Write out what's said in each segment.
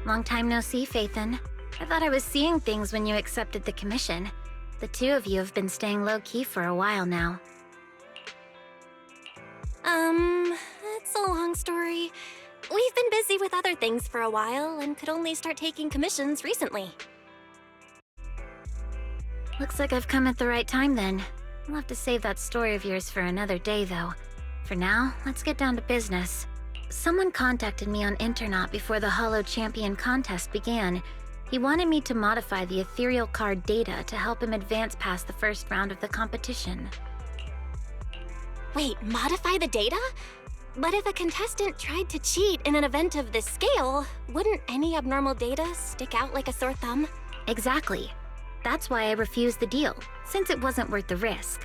Long time no see, Phaethon. I thought I was seeing things when you accepted the commission. The two of you have been staying low-key for a while now. It's a long story. We've been busy with other things for a while and could only start taking commissions recently. Looks like I've come at the right time then. I'll have to save that story of yours for another day, though. For now, let's get down to business. Someone contacted me on Internaut before the Hollow Champion contest began. He wanted me to modify the ethereal card data to help him advance past the first round of the competition. Wait, modify the data? But if a contestant tried to cheat in an event of this scale, wouldn't any abnormal data stick out like a sore thumb? Exactly. That's why I refused the deal, since it wasn't worth the risk.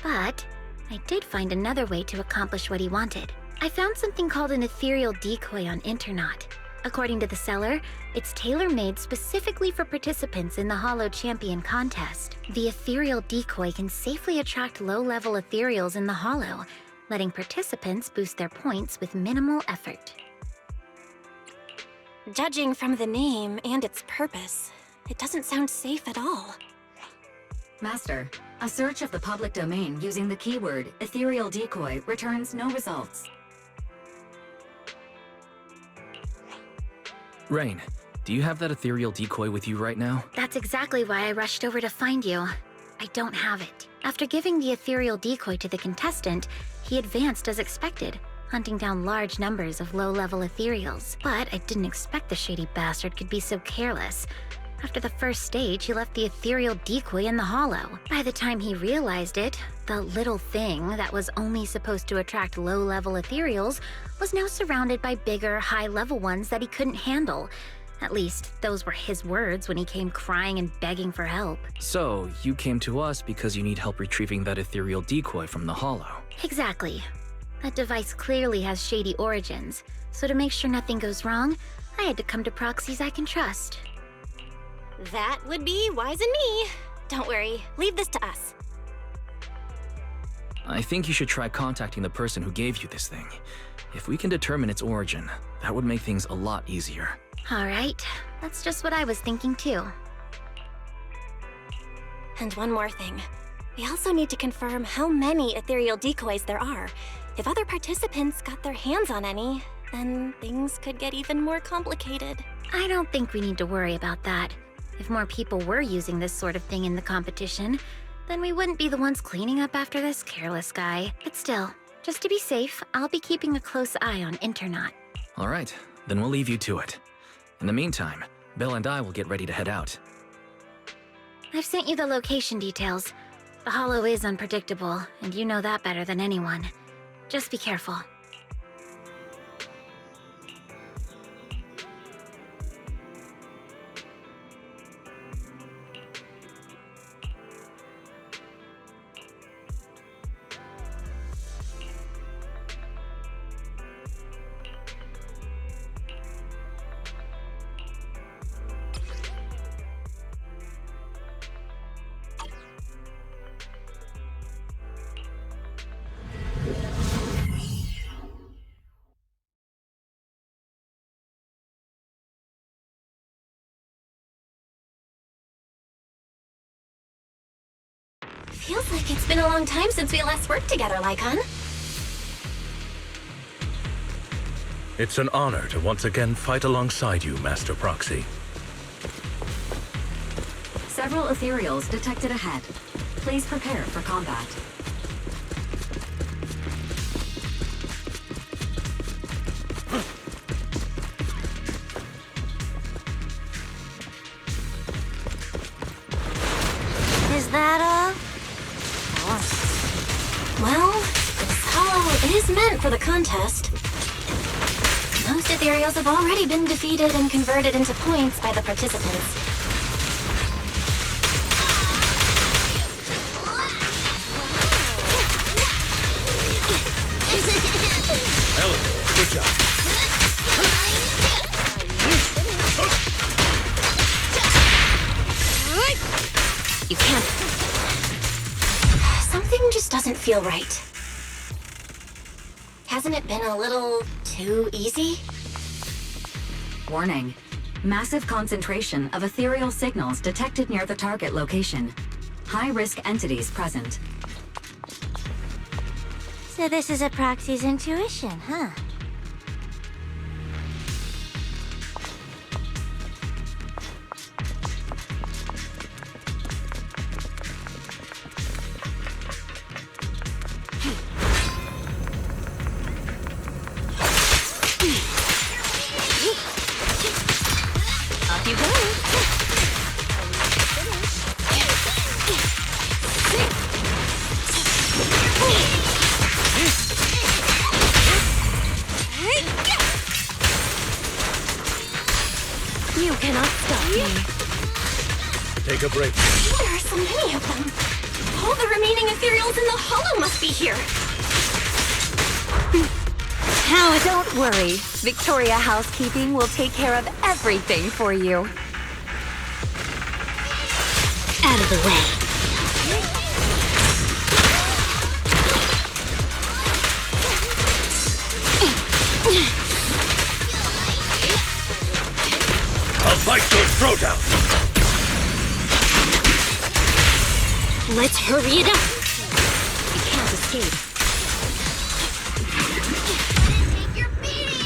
But I did find another way to accomplish what he wanted. I found something called an ethereal decoy on Internaut. According to the seller, it's tailor-made specifically for participants in the Hollow Champion contest. The ethereal decoy can safely attract low-level ethereals in the Hollow, letting participants boost their points with minimal effort. Judging from the name and its purpose, it doesn't sound safe at all. Master, a search of the public domain using the keyword ethereal decoy returns no results. Rain, do you have that ethereal decoy with you right now? That's exactly why I rushed over to find you. I don't have it. After giving the ethereal decoy to the contestant, he advanced as expected, hunting down large numbers of low-level ethereals. But I didn't expect the shady bastard could be so careless. After the first stage, he left the ethereal decoy in the Hollow. By the time he realized it, the little thing that was only supposed to attract low-level ethereals was now surrounded by bigger, high-level ones that he couldn't handle. At least, those were his words when he came crying and begging for help. So, you came to us because you need help retrieving that ethereal decoy from the Hollow. Exactly. That device clearly has shady origins, so to make sure nothing goes wrong, I had to come to proxies I can trust. That would be wise in me. Don't worry, leave this to us. I think you should try contacting the person who gave you this thing. If we can determine its origin, that would make things a lot easier. All right, that's just what I was thinking too. And one more thing. We also need to confirm how many ethereal decoys there are. If other participants got their hands on any, then things could get even more complicated. I don't think we need to worry about that. If more people were using this sort of thing in the competition, then we wouldn't be the ones cleaning up after this careless guy. But still, just to be safe, I'll be keeping a close eye on Internaut. All right, then we'll leave you to it. In the meantime, Belle and I will get ready to head out. I've sent you the location details. The Hollow is unpredictable, and you know that better than anyone. Just be careful. Feels like it's been a long time since we last worked together, Lycon. It's an honor to once again fight alongside you, Master Proxy. Several ethereals detected ahead. Please prepare for combat. Is that Well, this Hollow is meant for the contest. Most ethereals have already been defeated and converted into points by the participants. Ellen, good job. You can't. Something just doesn't feel right. Hasn't it been a little too easy? Warning. Massive concentration of ethereal signals detected near the target location. High-risk entities present. So this is a proxy's intuition, huh? Off you go. You cannot stop me. Take a break. There are so many of them. All the remaining ethereals in the hollow must be here. Now, don't worry. Victoria Housekeeping will take care of everything for you. Out of the way. I'll bite your throat out! Let's hurry it up. You can't escape. Take your beating!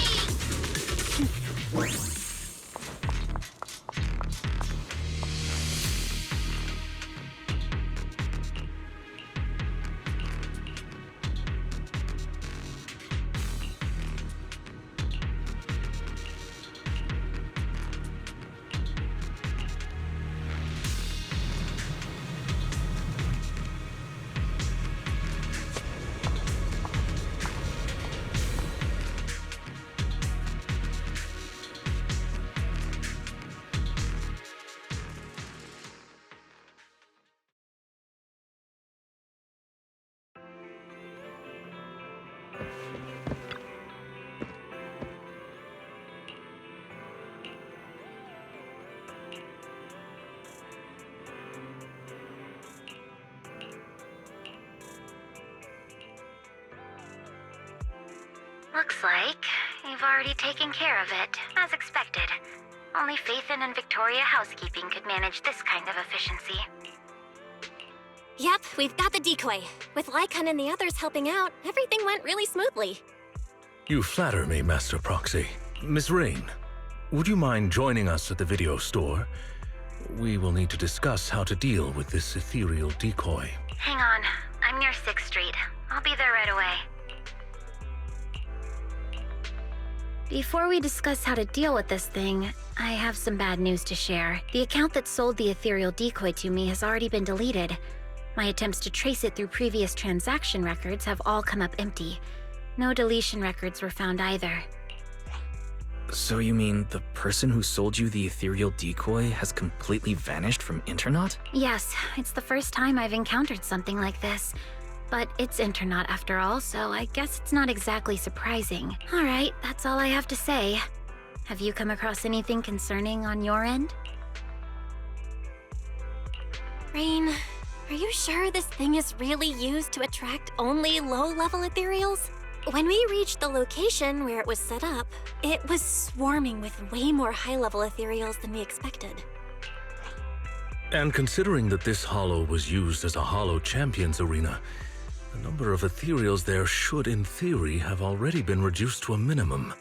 Looks like you've already taken care of it, as expected. Only Phaethon and Victoria Housekeeping could manage this kind of efficiency. Yep, we've got the decoy. With Lycon and the others helping out, everything went really smoothly. You flatter me, Master Proxy. Miss Rain, would you mind joining us at the video store? We will need to discuss how to deal with this ethereal decoy. Hang on, I'm near 6th Street. I'll be there right away. Before we discuss how to deal with this thing, I have some bad news to share. The account that sold the ethereal decoy to me has already been deleted. My attempts to trace it through previous transaction records have all come up empty. No deletion records were found either. So you mean the person who sold you the ethereal decoy has completely vanished from Internaut? Yes, it's the first time I've encountered something like this. But it's Internaut after all, so I guess it's not exactly surprising. Alright, that's all I have to say. Have you come across anything concerning on your end? Rain, are you sure this thing is really used to attract only low-level ethereals? When we reached the location where it was set up, it was swarming with way more high-level ethereals than we expected. And considering that this hollow was used as a hollow champions arena, the number of ethereals there should, in theory, have already been reduced to a minimum.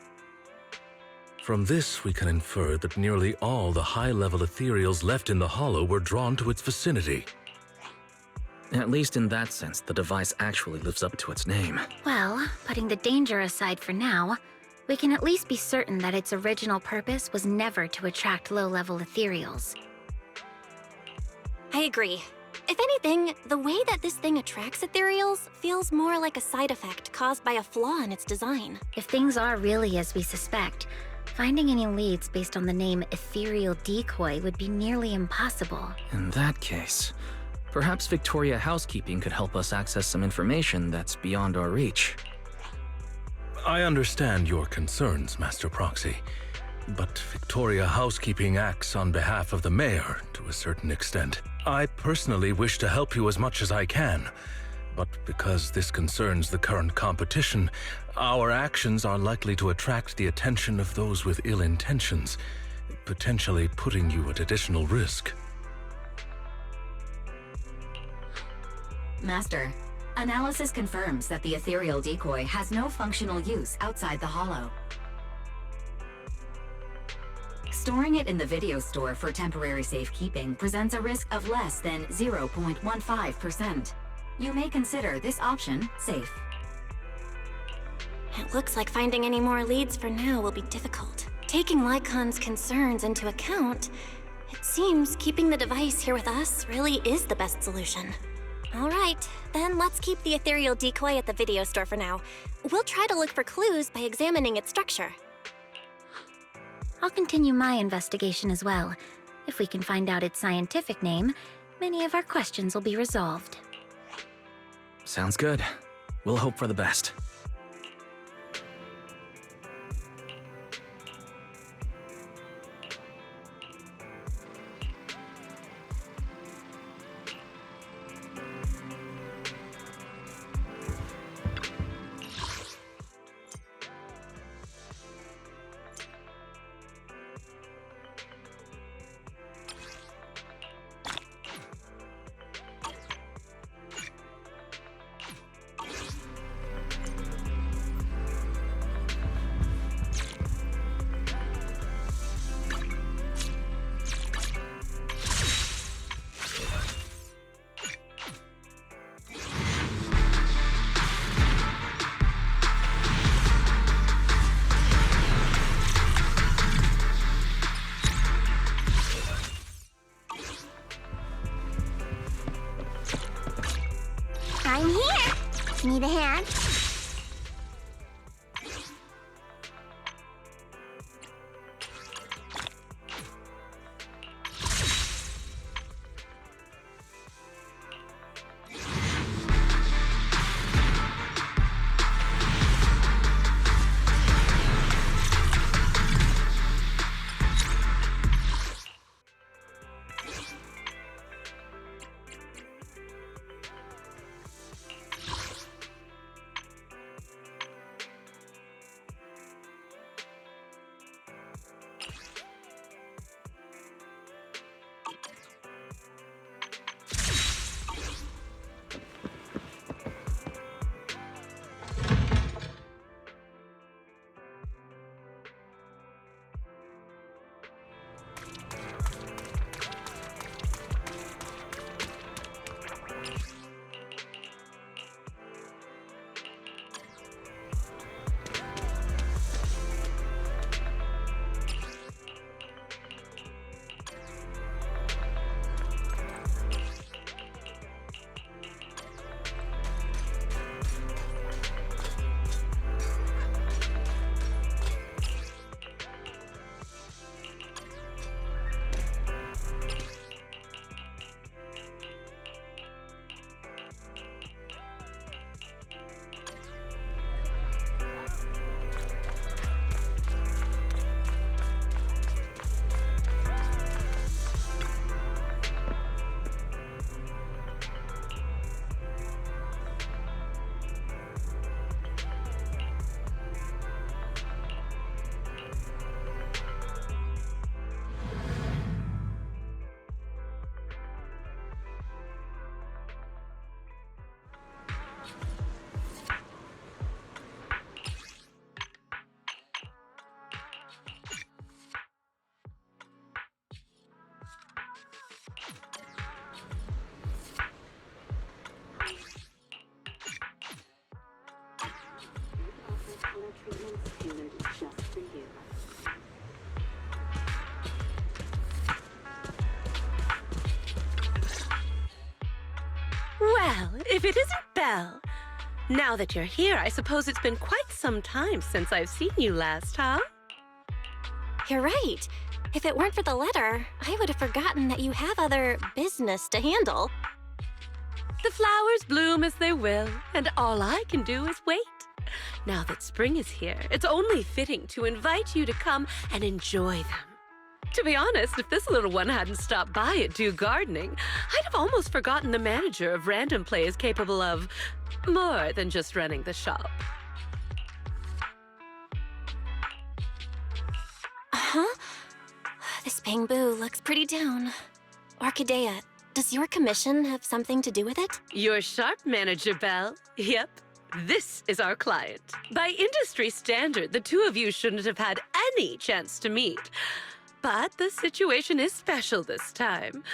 From this, we can infer that nearly all the high-level ethereals left in the hollow were drawn to its vicinity. At least in that sense, the device actually lives up to its name. Well, putting the danger aside for now, we can at least be certain that its original purpose was never to attract low-level ethereals. I agree. If anything, the way that this thing attracts ethereals feels more like a side effect caused by a flaw in its design. If things are really as we suspect, finding any leads based on the name Ethereal Decoy would be nearly impossible. In that case, perhaps Victoria Housekeeping could help us access some information that's beyond our reach. I understand your concerns, Master Proxy, but Victoria Housekeeping acts on behalf of the mayor to a certain extent. I personally wish to help you as much as I can, but because this concerns the current competition, our actions are likely to attract the attention of those with ill intentions, potentially putting you at additional risk. Master, analysis confirms that the ethereal decoy has no functional use outside the hollow. Storing it in the video store for temporary safekeeping presents a risk of less than 0.15%. You may consider this option safe. It looks like finding any more leads for now will be difficult. Taking Lycon's concerns into account, it seems keeping the device here with us really is the best solution. All right, then let's keep the ethereal decoy at the video store for now. We'll try to look for clues by examining its structure. I'll continue my investigation as well. If we can find out its scientific name, many of our questions will be resolved. Sounds good. We'll hope for the best. I'm here! Need a hand? Well, if it isn't Belle. Now that you're here, I suppose it's been quite some time since I've seen you last, huh? You're right. If it weren't for the letter, I would have forgotten that you have other business to handle. The flowers bloom as they will, and all I can do is wait. Now that spring is here, it's only fitting to invite you to come and enjoy them. To be honest, if this little one hadn't stopped by at Do Gardening, I'd have almost forgotten the manager of Random Play is capable of more than just running the shop. Huh? This bamboo looks pretty down. Orchidea, does your commission have something to do with it? You're sharp, Manager Bell. Yep. This is our client. By industry standard, the two of you shouldn't have had any chance to meet. But the situation is special this time.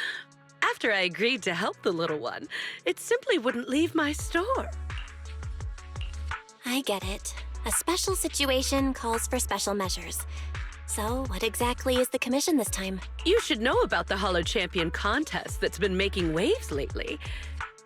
After I agreed to help the little one, it simply wouldn't leave my store. I get it. A special situation calls for special measures. So, what exactly is the commission this time? You should know about the Hollow Champion contest that's been making waves lately.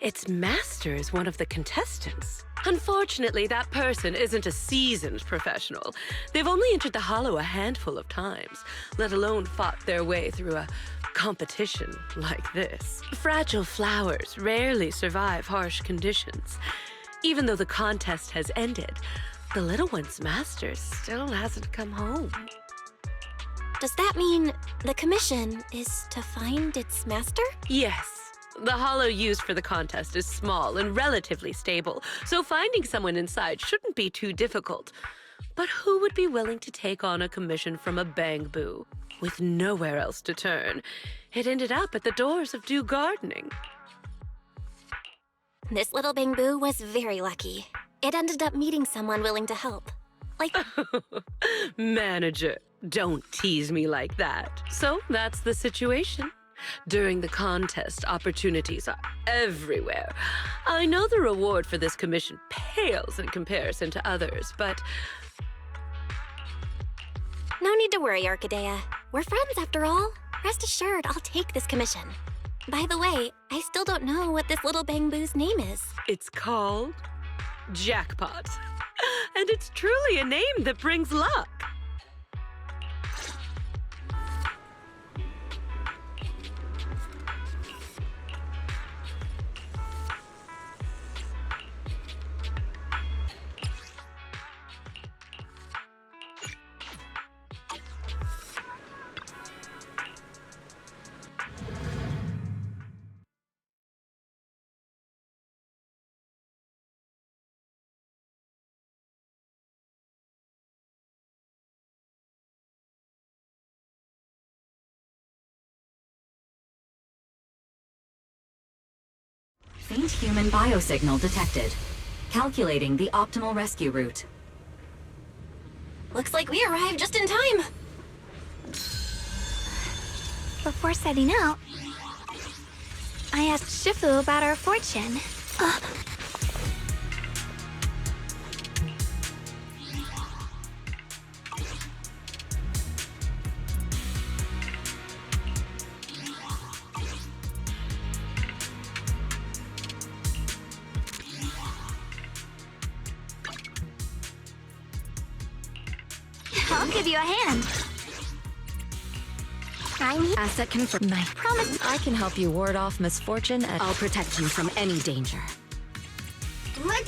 Its master is one of the contestants. Unfortunately, that person isn't a seasoned professional. They've only entered the Hollow a handful of times, let alone fought their way through a competition like this. Fragile flowers rarely survive harsh conditions. Even though the contest has ended, the little one's master still hasn't come home. Does that mean the commission is to find its master? Yes. The hollow used for the contest is small and relatively stable, so finding someone inside shouldn't be too difficult. But who would be willing to take on a commission from a bamboo? With nowhere else to turn, it ended up at the doors of Dew Gardening. This little bamboo was very lucky. It ended up meeting someone willing to help. Like, Manager, don't tease me like that. So that's the situation. During the contest, opportunities are everywhere. I know the reward for this commission pales in comparison to others, but no need to worry, Orchidea. We're friends after all. Rest assured, I'll take this commission. By the way, I still don't know what this little bamboo's name is. it's called Jackpot. And it's truly a name that brings luck. Faint human biosignal detected. Calculating the optimal rescue route. Looks like we arrived just in time. Before setting out, I asked Shifu about our fortune. I'll give you a hand. I'm here. Asset confirmed. I promise I can help you ward off misfortune and I'll protect you from any danger. What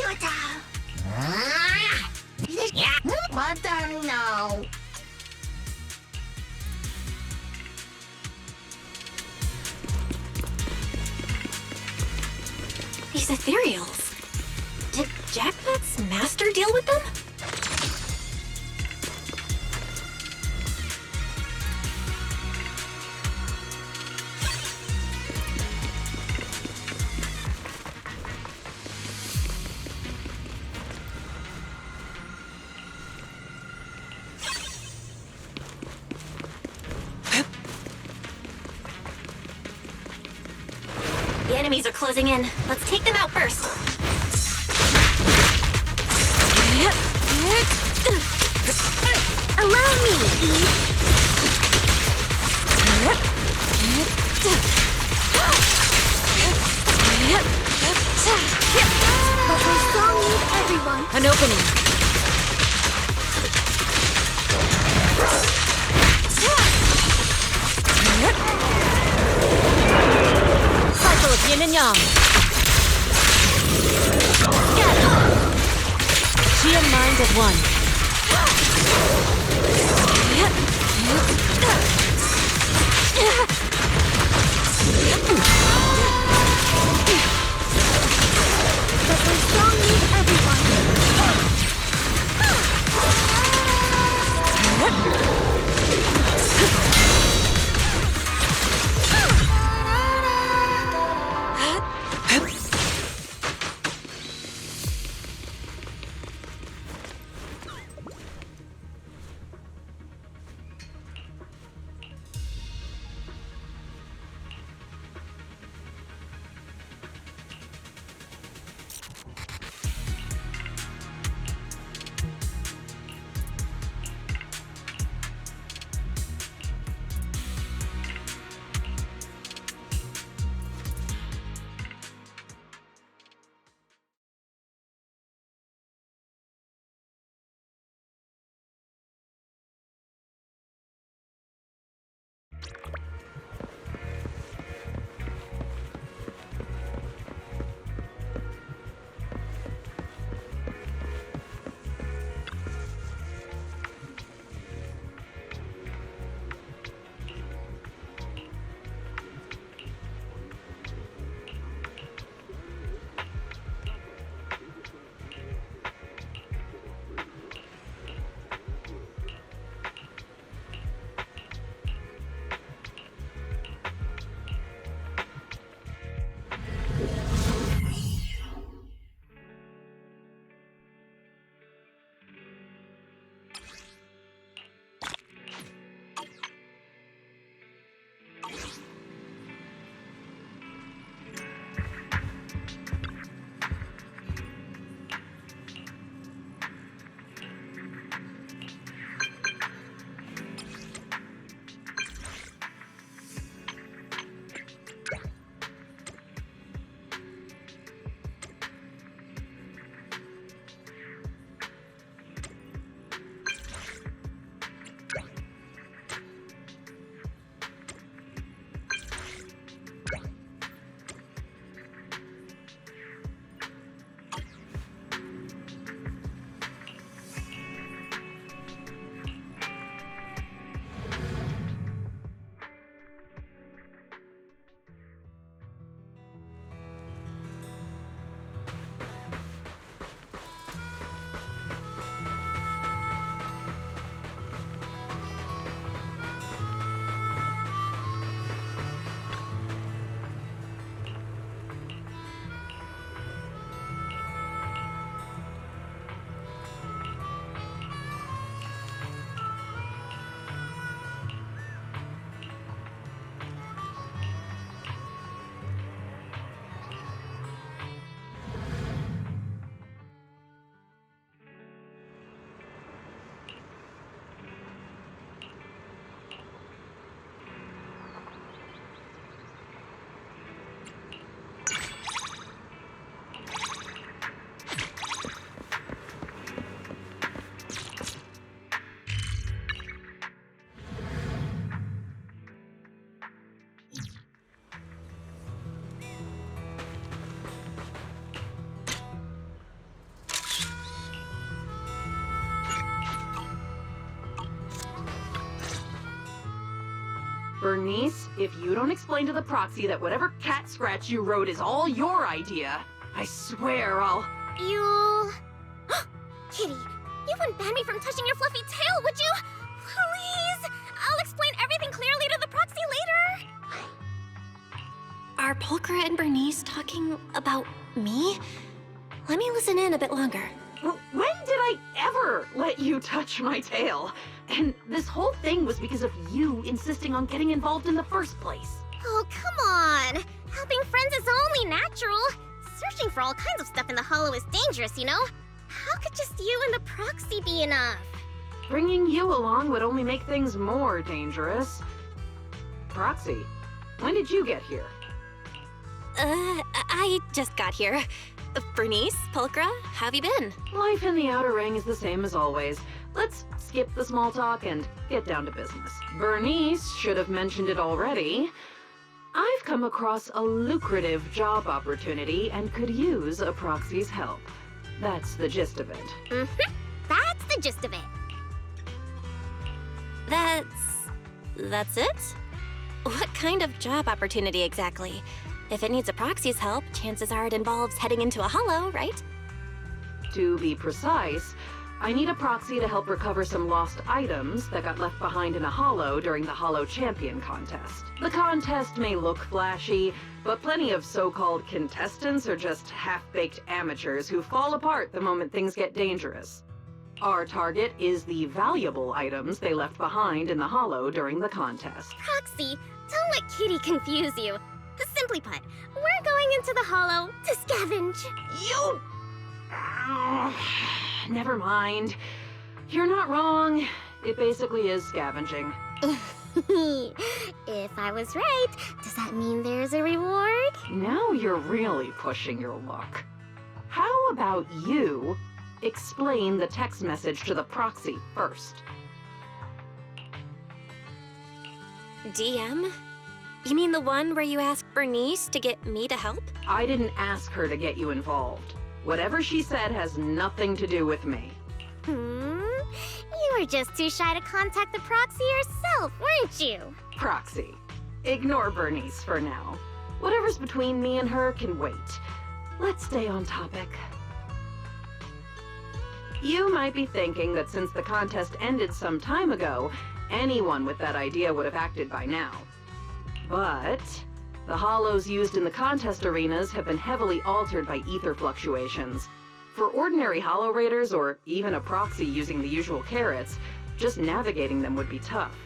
no. These ethereals. Did Jackpot's master deal with them? The enemies are closing in. Let's take them out first. Allow me, Eve. But we still need everyone. An opening. Cycle of yin and yang. Chi and mind at one. But we still need everyone. Bernice, if you don't explain to the proxy that whatever cat scratch you wrote is all your idea, I swear I'll... You... Kitty, you wouldn't ban me from touching your fluffy tail, would you? Please! I'll explain everything clearly to the proxy later! Are Pulchra and Bernice talking about me? Let me listen in a bit longer. When did I ever let you touch my tail? And this whole thing was because of you insisting on getting involved in the first place. Oh, come on! Helping friends is only natural. Searching for all kinds of stuff in the Hollow is dangerous, you know? How could just you and the proxy be enough? Bringing you along would only make things more dangerous. Proxy, when did you get here? I just got here. Bernice, Pulchra, how have you been? Life in the Outer Ring is the same as always. Let's skip the small talk and get down to business. Bernice should have mentioned it already. I've come across a lucrative job opportunity and could use a proxy's help. That's the gist of it. Mm-hmm. That's the gist of it. That's it? What kind of job opportunity exactly? If it needs a proxy's help, chances are it involves heading into a hollow, right? To be precise, I need a proxy to help recover some lost items that got left behind in a hollow during the Hollow Champion contest. The contest may look flashy, but plenty of so-called contestants are just half-baked amateurs who fall apart the moment things get dangerous. Our target is the valuable items they left behind in the hollow during the contest. Proxy, don't let Kitty confuse you. Simply put, we're going into the hollow to scavenge. You... Never mind. You're not wrong. It basically is scavenging. If I was right, does that mean there's a reward? Now you're really pushing your luck. How about you explain the text message to the proxy first? DM? You mean the one where you asked Bernice to get me to help? I didn't ask her to get you involved. Whatever she said has nothing to do with me. You were just too shy to contact the proxy yourself, weren't you? Proxy. Ignore Bernice for now. Whatever's between me and her can wait. Let's stay on topic. You might be thinking that since the contest ended some time ago, anyone with that idea would have acted by now. But the hollows used in the contest arenas have been heavily altered by ether fluctuations. For ordinary hollow raiders, or even a proxy using the usual carrots, just navigating them would be tough.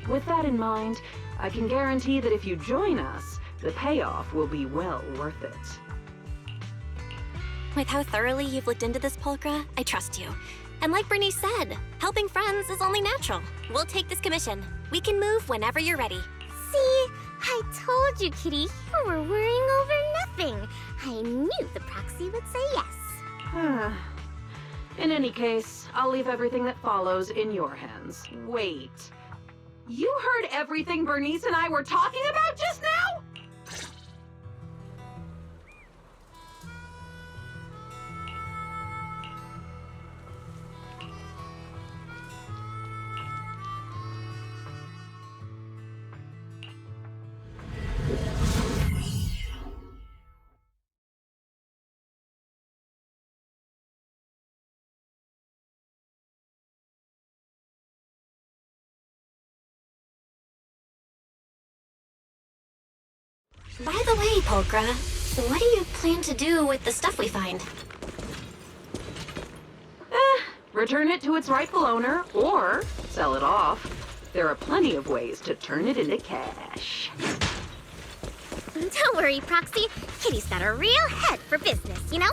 With that in mind, I can guarantee that if you join us, the payoff will be well worth it. With how thoroughly you've looked into this, Pulchra, I trust you. And like Bernice said, helping friends is only natural. We'll take this commission. We can move whenever you're ready. See? I told you, Kitty. You were worrying over nothing. I knew the proxy would say yes. In any case, I'll leave everything that follows in your hands. Wait. You heard everything Bernice and I were talking about just now? By the way, Pulchra, what do you plan to do with the stuff we find? Return it to its rightful owner, or sell it off. There are plenty of ways to turn it into cash. Don't worry, Proxy. Kitty's got a real head for business, you know?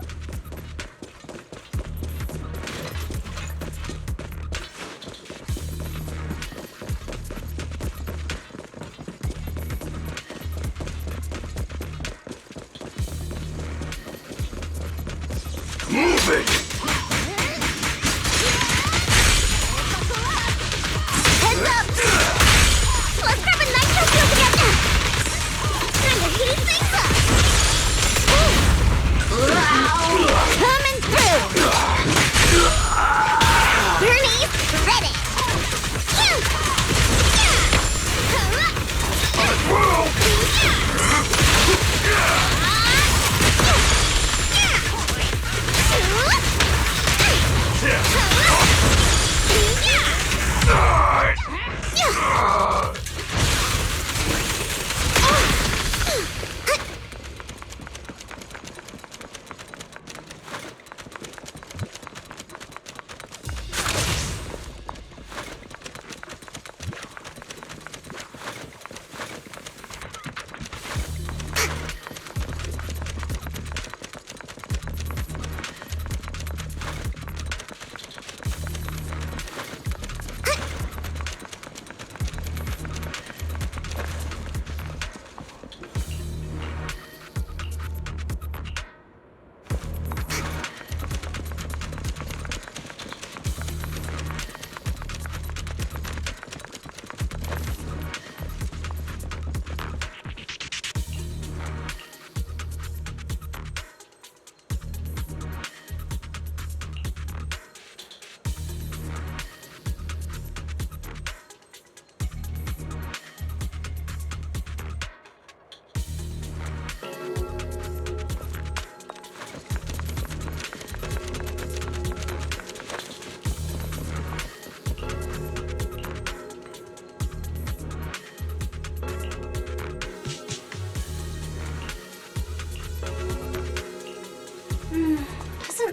Move it! Heads up! Let's grab a nitro fuel together! Time to heat things up! Coming through! Bernie's ready!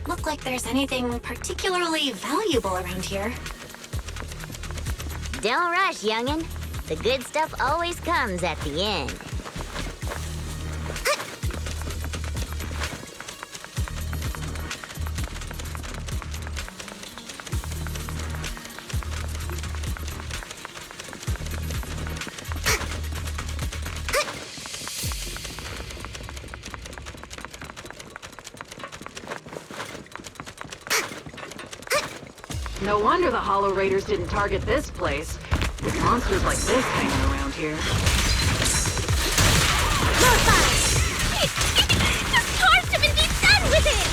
doesn't look like there's anything particularly valuable around here. Don't rush, youngin'. The good stuff always comes at the end. No wonder the Hollow Raiders didn't target this place, with monsters like this hanging around here. Just torch him and be done with it!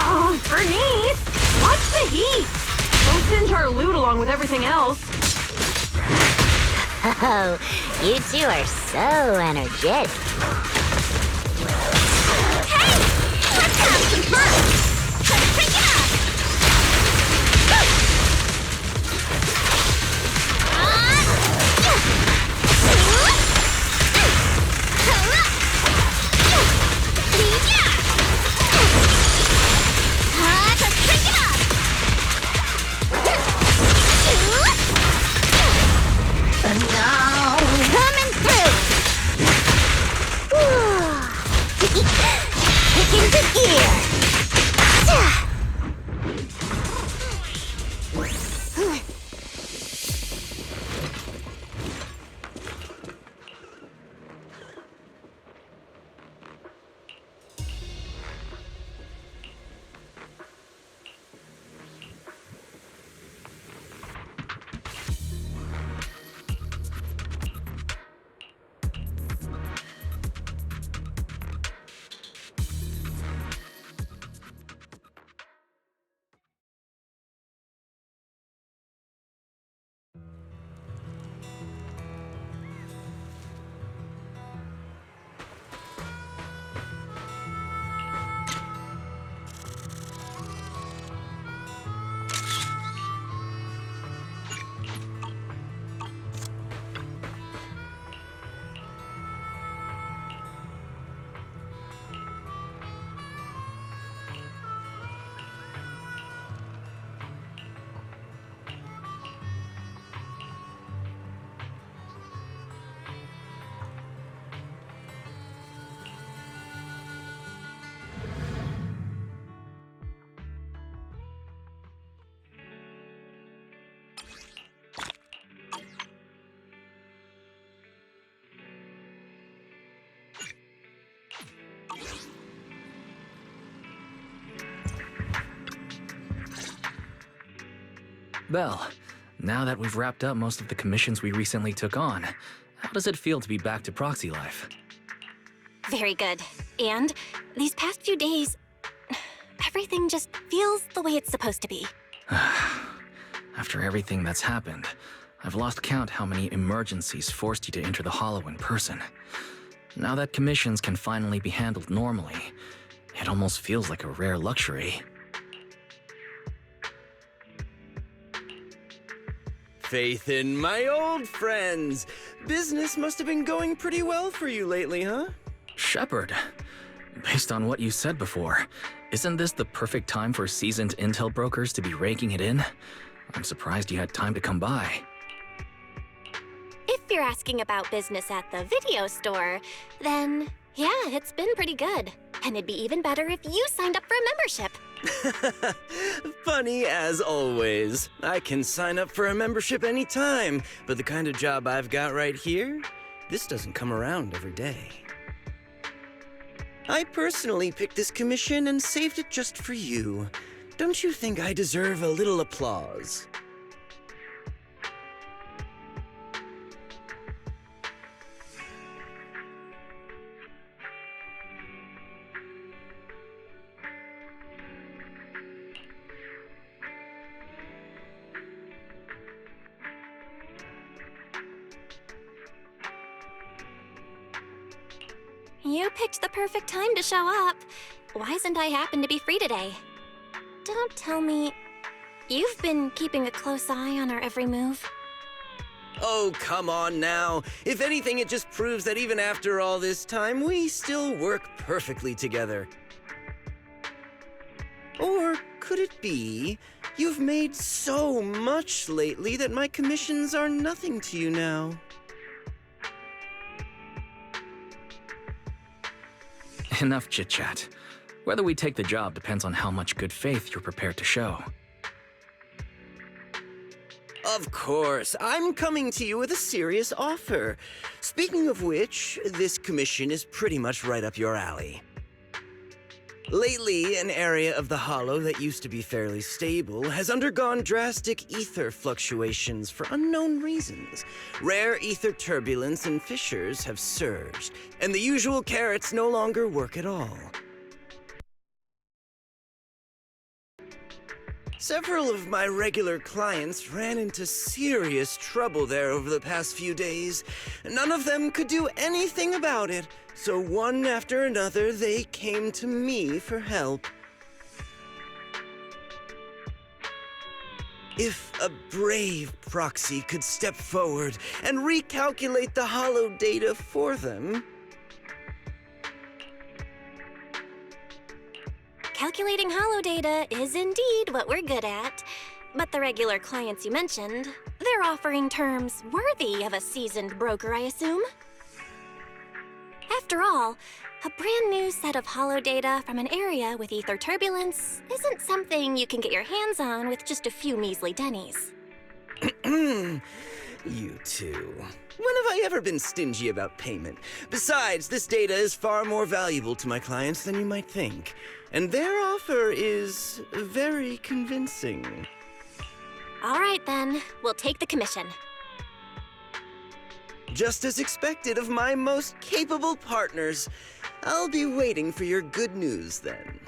Oh, Bernice! Watch the heat! Don't singe our loot along with everything else. Oh, you two are so energetic. Hey! Let's have some fun! Let's pick it up! Coming through! Kick into gear! Belle, now that we've wrapped up most of the commissions we recently took on, how does it feel to be back to proxy life? Very good. And these past few days, everything just feels the way it's supposed to be. After everything that's happened, I've lost count how many emergencies forced you to enter the Hollow in person. Now that commissions can finally be handled normally, it almost feels like a rare luxury. Faith in my old friends. Business must have been going pretty well for you lately, huh? Shepard, based on what you said before, isn't this the perfect time for seasoned intel brokers to be raking it in? I'm surprised you had time to come by. If you're asking about business at the video store, then yeah, it's been pretty good. And it'd be even better if you signed up for a membership. Funny as always. I can sign up for a membership anytime, but the kind of job I've got right here, this doesn't come around every day. I personally picked this commission and saved it just for you. Don't you think I deserve a little applause? You picked the perfect time to show up. Why isn't I happen to be free today? Don't tell me you've been keeping a close eye on our every move. Oh, come on now. If anything, it just proves that even after all this time, we still work perfectly together. Or could it be you've made so much lately that my commissions are nothing to you now? Enough chit-chat. Whether we take the job depends on how much good faith you're prepared to show. Of course, I'm coming to you with a serious offer. Speaking of which, this commission is pretty much right up your alley. Lately, an area of the Hollow that used to be fairly stable has undergone drastic ether fluctuations for unknown reasons. Rare ether turbulence and fissures have surged, and the usual carrots no longer work at all. Several of my regular clients ran into serious trouble there over the past few days. None of them could do anything about it, so one after another they came to me for help. If a brave proxy could step forward and recalculate the Hollow data for them... Calculating Hollow data is indeed what we're good at. But the regular clients you mentioned, they're offering terms worthy of a seasoned broker, I assume? After all, a brand new set of Hollow data from an area with ether turbulence isn't something you can get your hands on with just a few measly pennies. You two. When have I ever been stingy about payment? Besides, this data is far more valuable to my clients than you might think. And their offer is very convincing. All right, then. We'll take the commission. Just as expected of my most capable partners. I'll be waiting for your good news then.